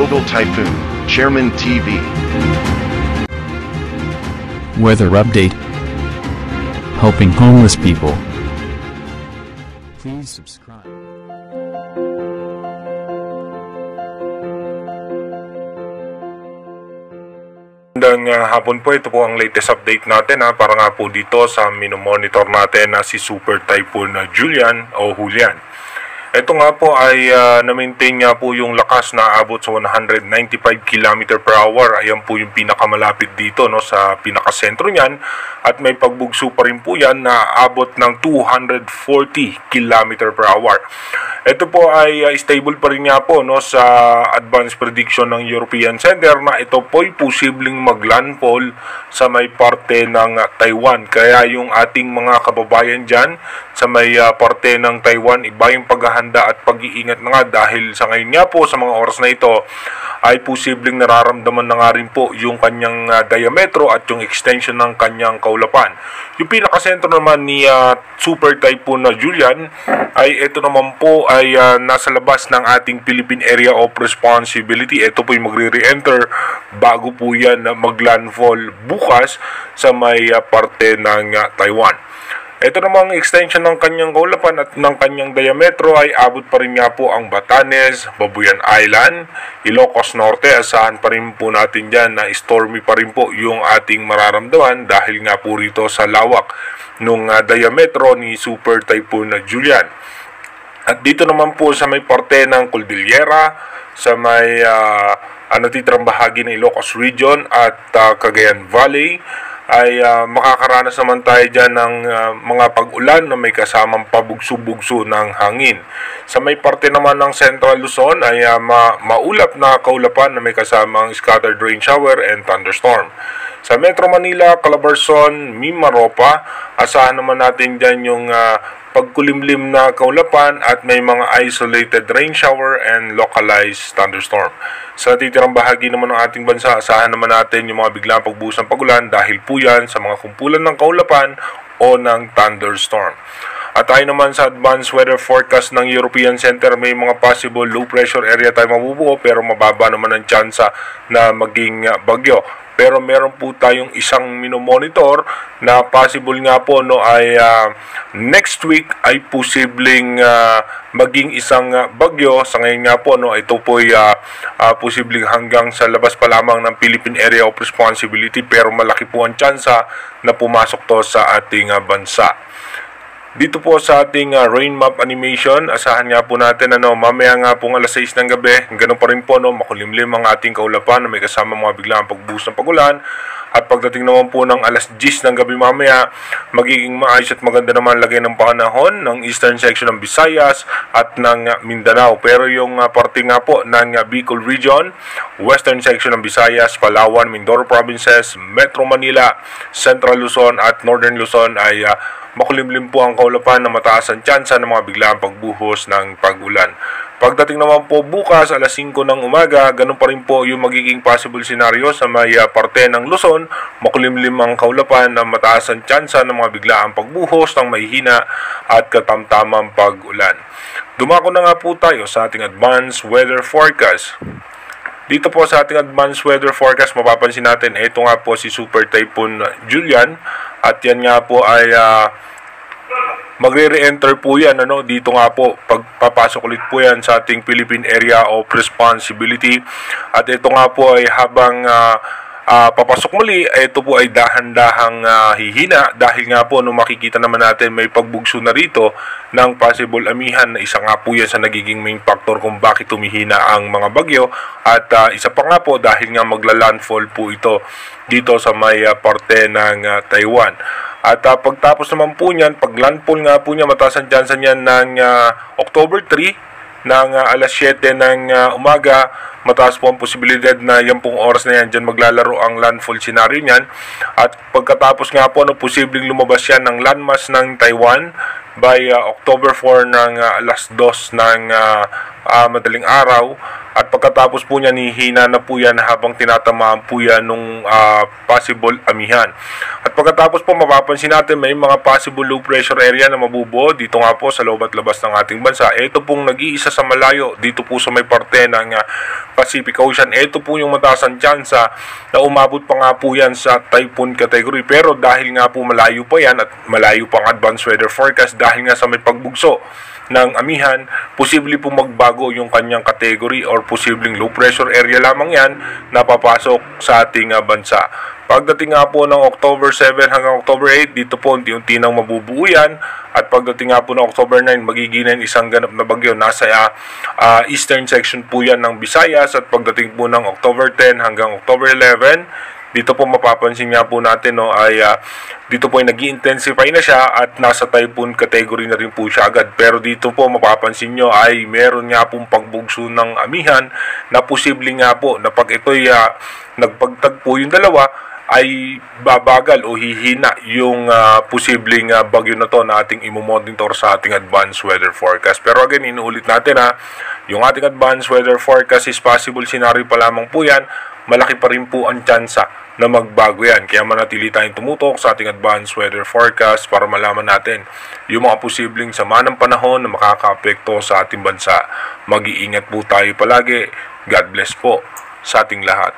Global Typhoon, Chairman TV. Weather update. Helping homeless people. Please subscribe. Magandang hapon po, ito po ang latest update natin para nga po dito sa minomonitor natin na si Super Typhoon Julian o Julian. Ito nga po ay na-maintain nga po yung lakas na abot sa 195 km per hour. Ayan po yung pinakamalapit dito sa pinakasentro niyan. At may pagbugso pa rin po yan na abot ng 240 km per hour. Ito po ay stable pa rin nga po sa advanced prediction ng European Center na ito po ay posibleng maglandfall sa may parte ng Taiwan. Kaya yung ating mga kababayan dyan sa may parte ng Taiwan, iba yung paghahanda at pag-iingat na nga dahil sa ngayon nga po sa mga oras na ito ay posibleng nararamdaman na nga rin po yung kanyang diametro at yung extension ng kanyang kaulapan. Yung pinakasentro naman ni Super Typhoon Julian ay ito naman po ay nasa labas ng ating Philippine Area of Responsibility. Ito po yung magre-re-enter bago po yan maglandfall bukas sa may parte ng Taiwan. Ito namang extension ng kanyang kaulapan at ng kanyang diametro ay abot pa rin nga po ang Batanes, Babuyan Island, Ilocos Norte. Asahan pa rin po natin dyan na stormy pa rin po yung ating mararamdaman dahil nga po rito sa lawak ng diametro ni Super Typhoon Julian. At dito naman po sa may parte ng Cordillera, sa may natitirang bahagi ng Ilocos Region at Cagayan Valley, ay makakaranas naman tayo dyan ng mga pag-ulan na may kasamang pabugso-bugso ng hangin. Sa may parte naman ng Central Luzon ay maulap na kaulapan na may kasamang scattered rain shower and thunderstorm. Sa Metro Manila, Calabarzon, Mimaropa, asahan naman natin dyan yung pagkulimlim na kaulapan at may mga isolated rain shower and localized thunderstorm. Sa titirang bahagi naman ng ating bansa, asahan naman natin yung mga biglang pagbuhos ng pagulan dahil po yan sa mga kumpulan ng kaulapan o ng thunderstorm. At tayo naman sa advanced weather forecast ng European Center, may mga possible low pressure area tayo mabubuo pero mababa naman ang tsansa na maging bagyo. Pero meron po tayong isang minomonitor na possible nga po ay next week ay posibleng maging isang bagyo. Sa ngayon nga po ito po ay posibleng hanggang sa labas pa lamang ng Philippine Area of Responsibility pero malaki po ang tsansa na pumasok to sa ating bansa. Dito po sa ating rain map animation, asahan nga po natin mamaya nga po alas 6 ng gabi, ganun pa rin po makulimlim ang ating kaulapan na may kasama mga biglang pagbuhos ng pagulan. At pagdating naman po ng alas 10 ng gabi mamaya, magiging maayos at maganda naman lagay ng panahon ng eastern section ng Visayas at ng Mindanao. Pero yung parte nga po ng Bicol Region, western section ng Visayas, Palawan, Mindoro Provinces, Metro Manila, Central Luzon at Northern Luzon ay makulimlim po ang kaulapan na mataas ang tsansa ng mga biglang pagbuhos ng pag-ulan. Pagdating naman po bukas, alas 5 ng umaga, ganun pa rin po yung magiging possible scenario sa may parte ng Luzon. Makulimlim ang kaulapan na mataas ang tsansa ng mga biglaang pagbuhos ng mahihina at katamtamang pag-ulan. Dumako na nga po tayo sa ating advanced weather forecast. Dito po sa ating advanced weather forecast, mapapansin natin, ito nga po si Super Typhoon Julian. At yan nga po ay magre-re-enter po yan dito nga po pagpapasok ulit po yan sa ating Philippine Area of Responsibility. At ito nga po ay habang papasok muli, ito po ay dahan-dahang hihina dahil nga po makikita naman natin may pagbugso na rito ng possible amihan na isa nga po yan sa nagiging main factor kung bakit tumihina ang mga bagyo. At isa pa nga po dahil nga magla-landfall po ito dito sa may parte ng Taiwan. At pagtapos naman po niyan, pag landfall nga po niya, mataas ang tsansa niyan ng October 3 ng alas 7 ng umaga. Mataas po ang posibilidad na yan pong oras na yan dyan maglalaro ang landfall scenario niyan. At pagkatapos nga po posibleng lumabas yan ng landmass ng Taiwan by October 4 ng alas 2 ng madaling araw. At pagkatapos po niya, hihina na po yan habang tinatamaan po yan nung possible amihan. At pagkatapos po, mapapansin natin may mga possible low pressure area na mabubuo dito nga po sa loob at labas ng ating bansa. Ito pong nag-iisa sa malayo dito po sa may parte ng Pacific Ocean. Ito po yung mataas ang tsansa na umabot pa nga po yan sa typhoon category. Pero dahil nga po malayo pa yan at malayo pang advanced weather forecast, dahil nga sa may pagbugso ng amihan, posible po magbago yung kanyang category or posibleng low pressure area lamang yan na papasok sa ating bansa. Pagdating nga po ng October 7 hanggang October 8, dito po unti-unti nang mabubuo yan. At pagdating nga po ng October 9, magiging isang ganap na bagyo. Nasa eastern section po yan ng Visayas. At pagdating po ng October 10 hanggang October 11, dito po mapapansin nga po natin dito po ay nag-i-intensify na siya at nasa typhoon category na rin po siya agad. Pero dito po mapapansin nyo ay meron nga pong pagbugso ng amihan na posibleng nga po na pag ito'y nagpagtagpo yung dalawa ay babagal o hihina yung posibleng bagyo na to na ating imomonitor sa ating advanced weather forecast. Pero again, inuulit natin yung ating advanced weather forecast is possible scenario pa lamang po yan. Malaki pa rin po ang tsansa na magbago yan. Kaya manatili tayong tumutok sa ating advanced weather forecast para malaman natin yung mga posibleng sama ng panahon na makaka-apekto sa ating bansa. Mag-iingat po tayo palagi. God bless po sa ating lahat.